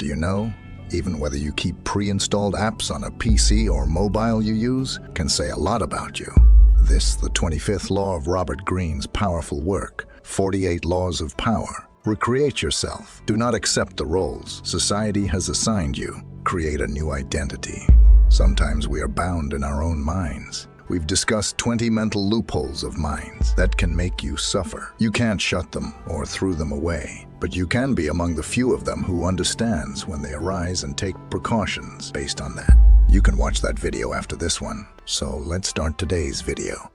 Do you know? Even whether you keep pre-installed apps on a PC or mobile you use can say a lot about you. This, the 25th law of Robert Greene's powerful work, 48 Laws of Power. Recreate yourself. Do not accept the roles society has assigned you. Create a new identity. Sometimes we are bound in our own minds. We've discussed 20 mental loopholes of minds that can make you suffer. You can't shut them or throw them away, but you can be among the few of them who understands when they arise and take precautions based on that. You can watch that video after this one. So let's start today's video.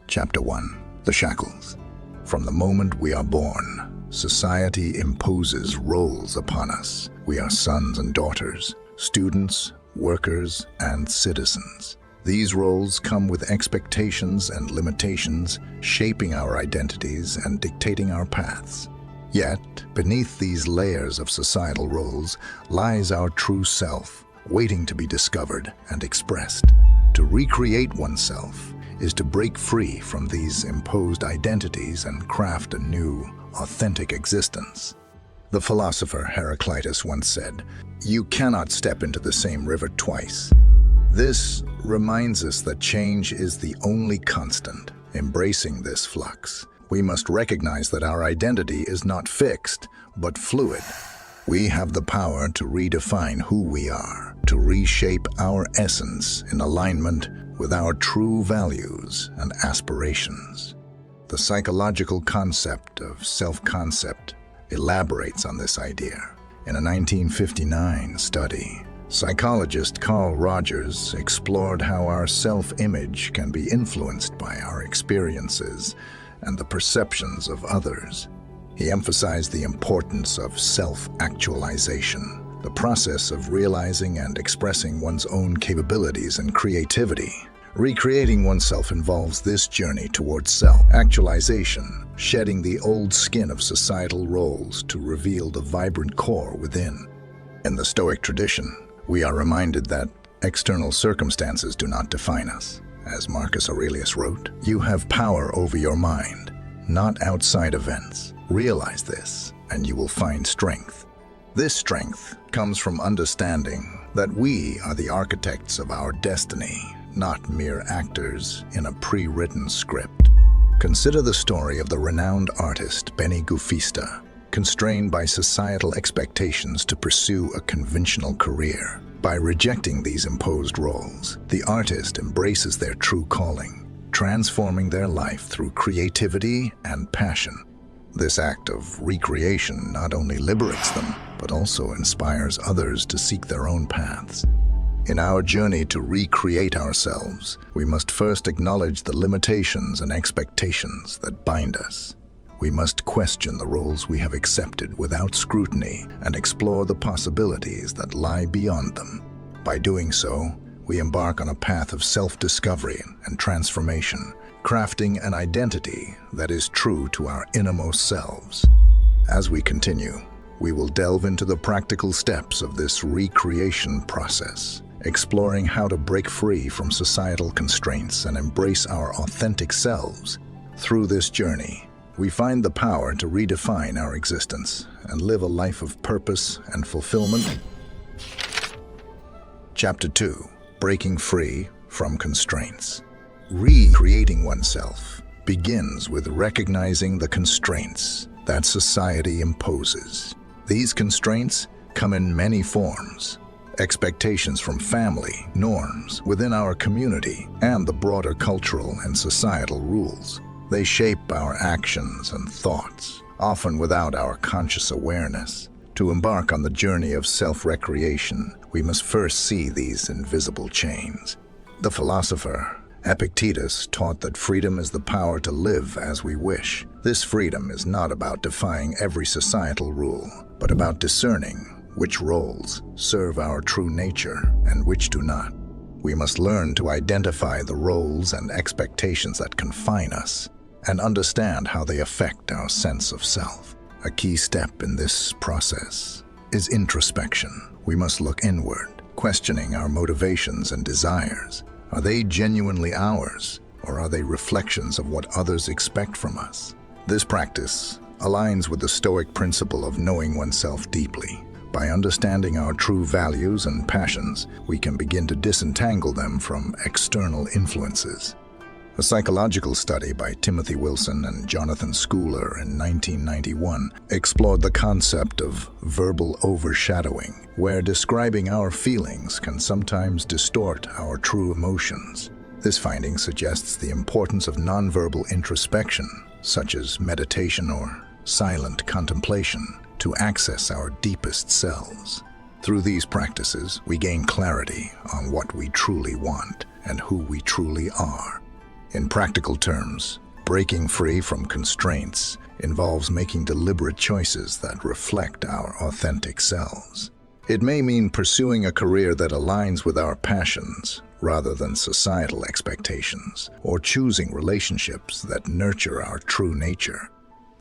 Chapter 1. The Shackles. From the moment we are born, society imposes roles upon us. We are sons and daughters, students, workers, and citizens. These roles come with expectations and limitations, shaping our identities and dictating our paths. Yet, beneath these layers of societal roles lies our true self, waiting to be discovered and expressed. To recreate oneself is to break free from these imposed identities and craft a new, authentic existence. The philosopher Heraclitus once said, "You cannot step into the same river twice." This reminds us that change is the only constant. Embracing this flux, we must recognize that our identity is not fixed, but fluid. We have the power to redefine who we are, to reshape our essence in alignment with our true values and aspirations. The psychological concept of self-concept elaborates on this idea. In a 1959 study, psychologist Carl Rogers explored how our self-image can be influenced by our experiences and the perceptions of others. He emphasized the importance of self-actualization, the process of realizing and expressing one's own capabilities and creativity. Recreating oneself involves this journey towards self-actualization, shedding the old skin of societal roles to reveal the vibrant core within. In the Stoic tradition, we are reminded that external circumstances do not define us. As Marcus Aurelius wrote, "You have power over your mind, not outside events. Realize this, and you will find strength." This strength comes from understanding that we are the architects of our destiny, not mere actors in a pre-written script. Consider the story of the renowned artist Beni Gufista, constrained by societal expectations to pursue a conventional career. By rejecting these imposed roles, the artist embraces their true calling, transforming their life through creativity and passion. This act of recreation not only liberates them, but also inspires others to seek their own paths. In our journey to recreate ourselves, we must first acknowledge the limitations and expectations that bind us. We must question the roles we have accepted without scrutiny and explore the possibilities that lie beyond them. By doing so, we embark on a path of self-discovery and transformation, crafting an identity that is true to our innermost selves. As we continue, we will delve into the practical steps of this recreation process, exploring how to break free from societal constraints and embrace our authentic selves. Through this journey, we find the power to redefine our existence and live a life of purpose and fulfillment. Chapter 2. Breaking Free from Constraints. Recreating oneself begins with recognizing the constraints that society imposes. These constraints come in many forms. Expectations from family, norms within our community, and the broader cultural and societal rules. They shape our actions and thoughts, often without our conscious awareness. To embark on the journey of self-recreation, we must first see these invisible chains. The philosopher Epictetus taught that freedom is the power to live as we wish. This freedom is not about defying every societal rule, but about discerning which roles serve our true nature and which do not. We must learn to identify the roles and expectations that confine us and understand how they affect our sense of self. A key step in this process is introspection. We must look inward, questioning our motivations and desires. Are they genuinely ours, or are they reflections of what others expect from us? This practice aligns with the Stoic principle of knowing oneself deeply. By understanding our true values and passions, we can begin to disentangle them from external influences. A psychological study by Timothy Wilson and Jonathan Schooler in 1991 explored the concept of verbal overshadowing, where describing our feelings can sometimes distort our true emotions. This finding suggests the importance of nonverbal introspection, such as meditation or silent contemplation, to access our deepest selves. Through these practices, we gain clarity on what we truly want and who we truly are. In practical terms, breaking free from constraints involves making deliberate choices that reflect our authentic selves. It may mean pursuing a career that aligns with our passions rather than societal expectations, or choosing relationships that nurture our true nature.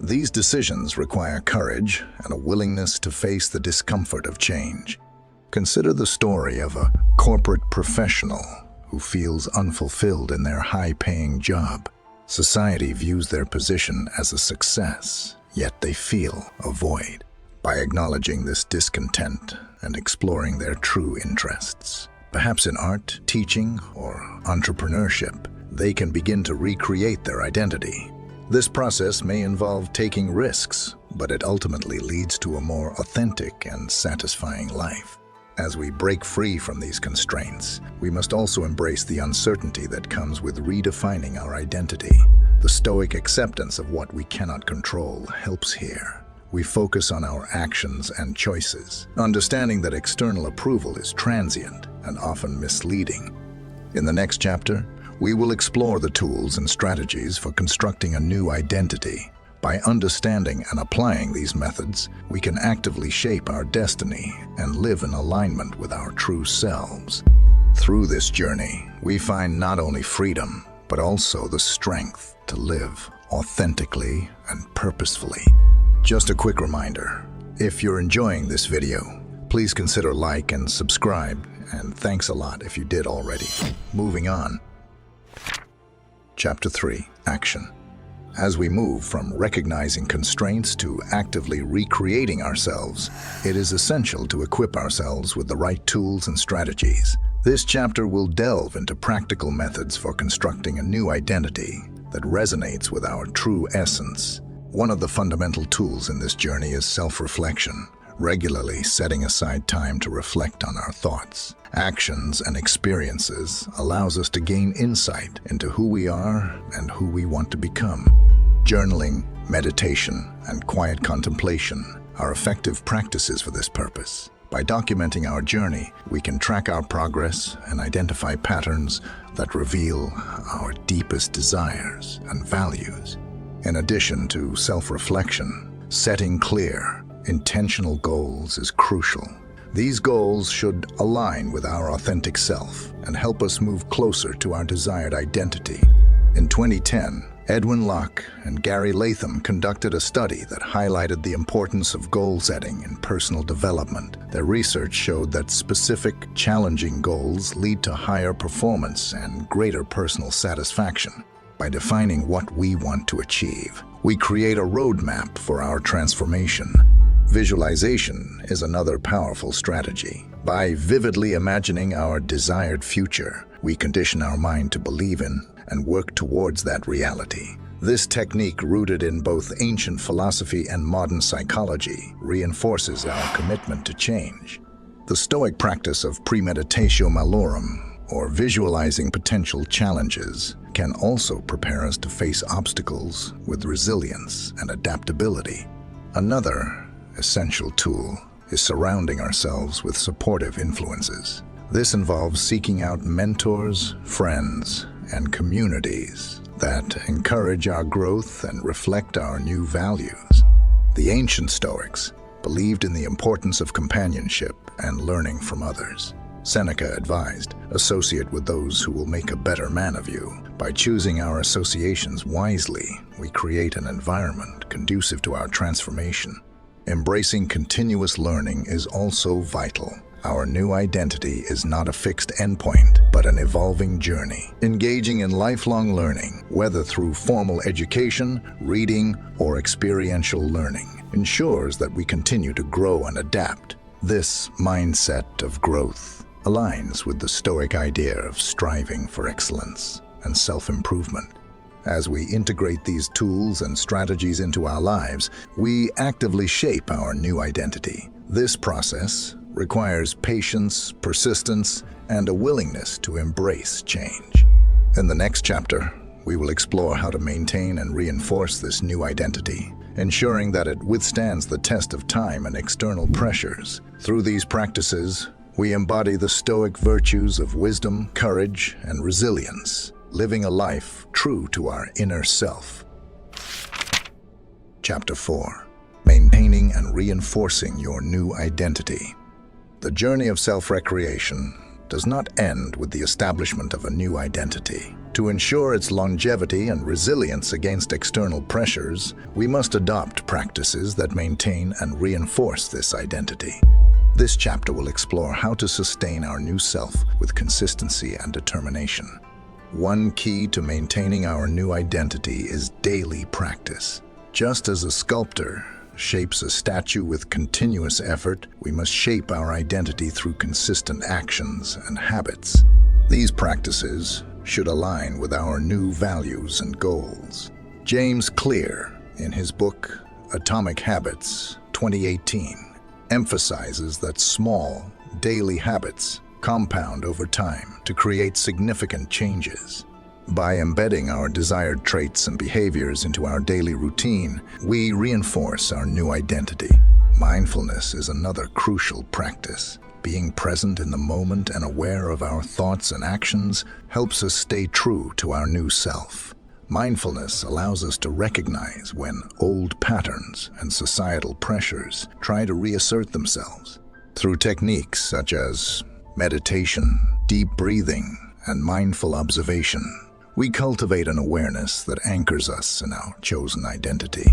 These decisions require courage and a willingness to face the discomfort of change. Consider the story of a corporate professional who feels unfulfilled in their high-paying job. Society views their position as a success, yet they feel a void. By acknowledging this discontent and exploring their true interests, perhaps in art, teaching, or entrepreneurship, they can begin to recreate their identity. This process may involve taking risks, but it ultimately leads to a more authentic and satisfying life. As we break free from these constraints, we must also embrace the uncertainty that comes with redefining our identity. The Stoic acceptance of what we cannot control helps here. We focus on our actions and choices, understanding that external approval is transient and often misleading. In the next chapter, we will explore the tools and strategies for constructing a new identity. By understanding and applying these methods, we can actively shape our destiny and live in alignment with our true selves. Through this journey, we find not only freedom, but also the strength to live authentically and purposefully. Just a quick reminder, if you're enjoying this video, please consider like and subscribe, and thanks a lot if you did already. Moving on. Chapter 3, Action. As we move from recognizing constraints to actively recreating ourselves, it is essential to equip ourselves with the right tools and strategies. This chapter will delve into practical methods for constructing a new identity that resonates with our true essence. One of the fundamental tools in this journey is self-reflection, regularly setting aside time to reflect on our thoughts, actions, and experiences allows us to gain insight into who we are and who we want to become. Journaling, meditation, and quiet contemplation are effective practices for this purpose. By documenting our journey, we can track our progress and identify patterns that reveal our deepest desires and values. In addition to self-reflection, setting clear, intentional goals is crucial. These goals should align with our authentic self and help us move closer to our desired identity. In 2010, Edwin Locke and Gary Latham conducted a study that highlighted the importance of goal setting in personal development. Their research showed that specific, challenging goals lead to higher performance and greater personal satisfaction. By defining what we want to achieve, we create a roadmap for our transformation. Visualization is another powerful strategy. By vividly imagining our desired future, we condition our mind to believe in and work towards that reality. This technique, rooted in both ancient philosophy and modern psychology, reinforces our commitment to change. The Stoic practice of premeditatio malorum, or visualizing potential challenges, can also prepare us to face obstacles with resilience and adaptability. Another essential tool is surrounding ourselves with supportive influences. This involves seeking out mentors, friends, and communities that encourage our growth and reflect our new values. The ancient Stoics believed in the importance of companionship and learning from others. Seneca advised, "Associate with those who will make a better man of you." By choosing our associations wisely, we create an environment conducive to our transformation. Embracing continuous learning is also vital. Our new identity is not a fixed endpoint, but an evolving journey. Engaging in lifelong learning, whether through formal education, reading, or experiential learning, ensures that we continue to grow and adapt. This mindset of growth aligns with the Stoic idea of striving for excellence and self-improvement. As we integrate these tools and strategies into our lives, we actively shape our new identity. This process requires patience, persistence, and a willingness to embrace change. In the next chapter, we will explore how to maintain and reinforce this new identity, ensuring that it withstands the test of time and external pressures. Through these practices, we embody the Stoic virtues of wisdom, courage, and resilience, living a life true to our inner self. Chapter 4. Maintaining and reinforcing your new identity. The journey of self-recreation does not end with the establishment of a new identity. To ensure its longevity and resilience against external pressures, we must adopt practices that maintain and reinforce this identity. This chapter will explore how to sustain our new self with consistency and determination. One key to maintaining our new identity is daily practice. Just as a sculptor shapes a statue with continuous effort, we must shape our identity through consistent actions and habits. These practices should align with our new values and goals. James Clear, in his book Atomic Habits, 2018, emphasizes that small, daily habits compound over time to create significant changes. By embedding our desired traits and behaviors into our daily routine, we reinforce our new identity. Mindfulness is another crucial practice. Being present in the moment and aware of our thoughts and actions helps us stay true to our new self. Mindfulness allows us to recognize when old patterns and societal pressures try to reassert themselves. Through techniques such as meditation, deep breathing, and mindful observation, we cultivate an awareness that anchors us in our chosen identity.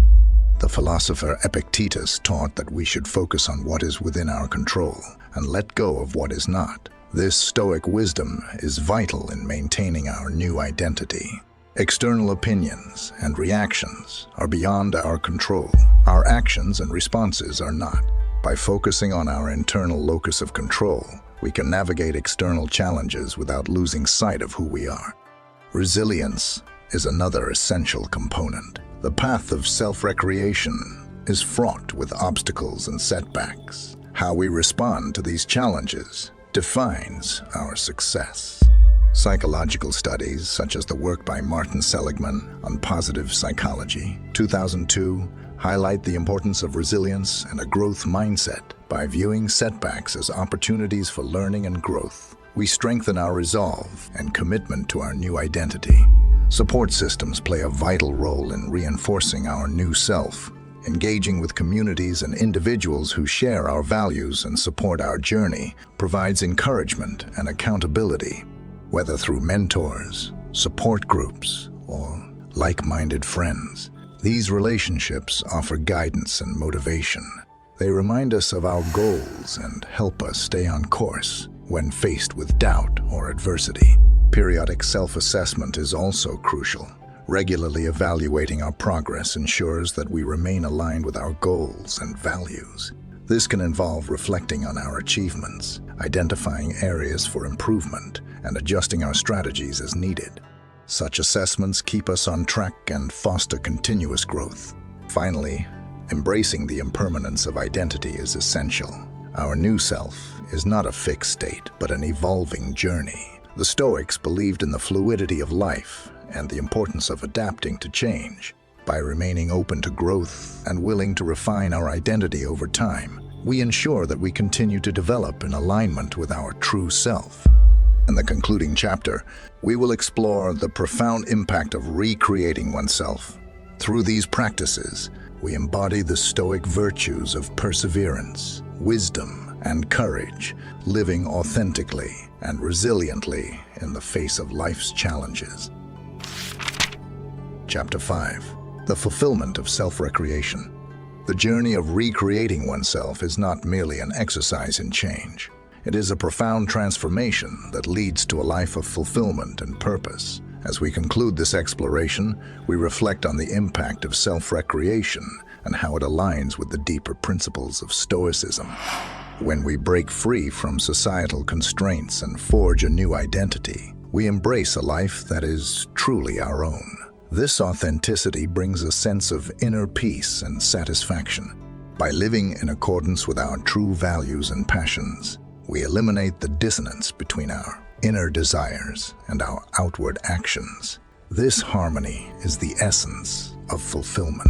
The philosopher Epictetus taught that we should focus on what is within our control and let go of what is not. This Stoic wisdom is vital in maintaining our new identity. External opinions and reactions are beyond our control. Our actions and responses are not. By focusing on our internal locus of control, we can navigate external challenges without losing sight of who we are. Resilience is another essential component. The path of self-recreation is fraught with obstacles and setbacks. How we respond to these challenges defines our success. Psychological studies, such as the work by Martin Seligman on positive psychology, 2002, highlight the importance of resilience and a growth mindset. By viewing setbacks as opportunities for learning and growth, we strengthen our resolve and commitment to our new identity. Support systems play a vital role in reinforcing our new self. Engaging with communities and individuals who share our values and support our journey provides encouragement and accountability. Whether through mentors, support groups, or like-minded friends, these relationships offer guidance and motivation. They remind us of our goals and help us stay on course when faced with doubt or adversity. Periodic self-assessment is also crucial. Regularly evaluating our progress ensures that we remain aligned with our goals and values. This can involve reflecting on our achievements, identifying areas for improvement, and adjusting our strategies as needed. Such assessments keep us on track and foster continuous growth. Finally, embracing the impermanence of identity is essential. Our new self is not a fixed state, but an evolving journey. The Stoics believed in the fluidity of life and the importance of adapting to change. By remaining open to growth and willing to refine our identity over time, we ensure that we continue to develop in alignment with our true self. In the concluding chapter, we will explore the profound impact of recreating oneself. Through these practices, we embody the Stoic virtues of perseverance, wisdom, and courage, living authentically and resiliently in the face of life's challenges. Chapter 5. The fulfillment of self-recreation. The journey of recreating oneself is not merely an exercise in change. It is a profound transformation that leads to a life of fulfillment and purpose. As we conclude this exploration, we reflect on the impact of self-recreation and how it aligns with the deeper principles of Stoicism. When we break free from societal constraints and forge a new identity, we embrace a life that is truly our own. This authenticity brings a sense of inner peace and satisfaction. By living in accordance with our true values and passions, we eliminate the dissonance between our inner desires and our outward actions. This harmony is the essence of fulfillment.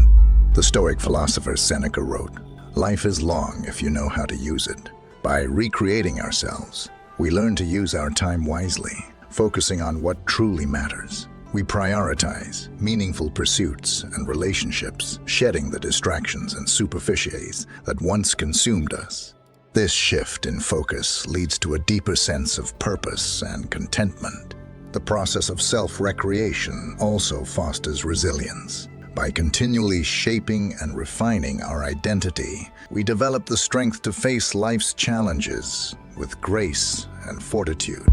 The Stoic philosopher Seneca wrote, "Life is long if you know how to use it." By recreating ourselves, we learn to use our time wisely, focusing on what truly matters. We prioritize meaningful pursuits and relationships, shedding the distractions and superficialities that once consumed us. This shift in focus leads to a deeper sense of purpose and contentment. The process of self-recreation also fosters resilience. By continually shaping and refining our identity, we develop the strength to face life's challenges with grace and fortitude.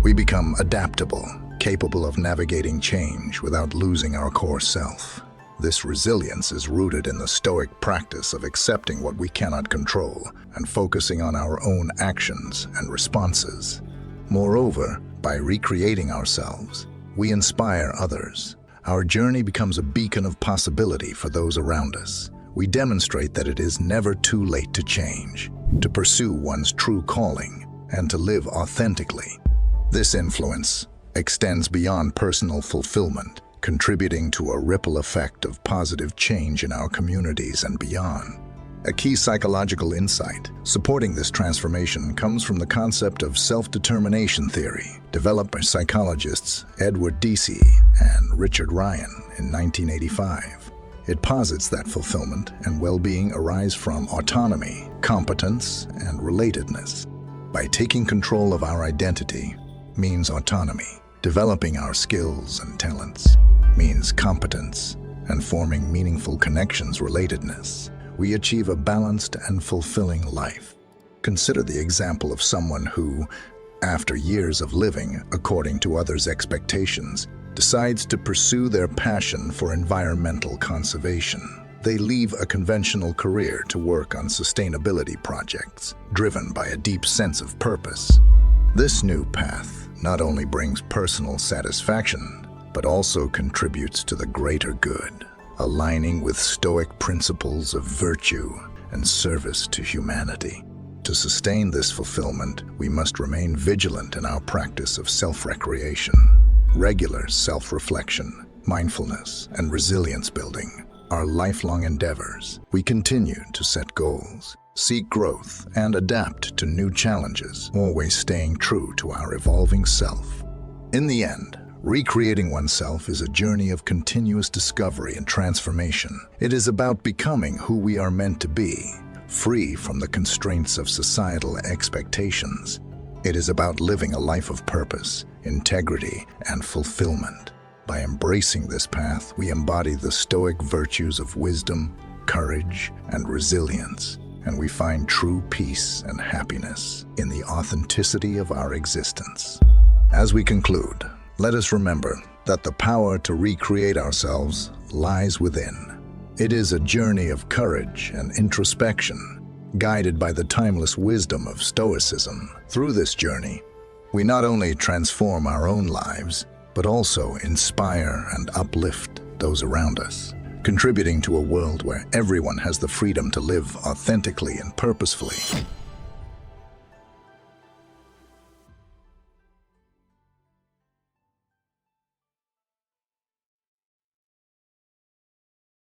We become adaptable, capable of navigating change without losing our core self. This resilience is rooted in the Stoic practice of accepting what we cannot control and focusing on our own actions and responses. Moreover, by recreating ourselves, we inspire others. Our journey becomes a beacon of possibility for those around us. We demonstrate that it is never too late to change, to pursue one's true calling, and to live authentically. This influence extends beyond personal fulfillment, contributing to a ripple effect of positive change in our communities and beyond. A key psychological insight supporting this transformation comes from the concept of self-determination theory, developed by psychologists Edward Deci and Richard Ryan in 1985. It posits that fulfillment and well-being arise from autonomy, competence, and relatedness. By taking control of our identity means autonomy, developing our skills and talents means competence, and forming meaningful connections relatedness. We achieve a balanced and fulfilling life. Consider the example of someone who, after years of living according to others' expectations, decides to pursue their passion for environmental conservation. They leave a conventional career to work on sustainability projects, driven by a deep sense of purpose. This new path not only brings personal satisfaction, but also contributes to the greater good, aligning with Stoic principles of virtue and service to humanity. To sustain this fulfillment, we must remain vigilant in our practice of self-recreation. Regular self-reflection, mindfulness, and resilience building are lifelong endeavors. We continue to set goals, seek growth, and adapt to new challenges, always staying true to our evolving self. In the end, recreating oneself is a journey of continuous discovery and transformation. It is about becoming who we are meant to be, free from the constraints of societal expectations. It is about living a life of purpose, integrity, and fulfillment. By embracing this path, we embody the Stoic virtues of wisdom, courage, and resilience, and we find true peace and happiness in the authenticity of our existence. As we conclude, let us remember that the power to recreate ourselves lies within. It is a journey of courage and introspection, guided by the timeless wisdom of Stoicism. Through this journey, we not only transform our own lives, but also inspire and uplift those around us, contributing to a world where everyone has the freedom to live authentically and purposefully.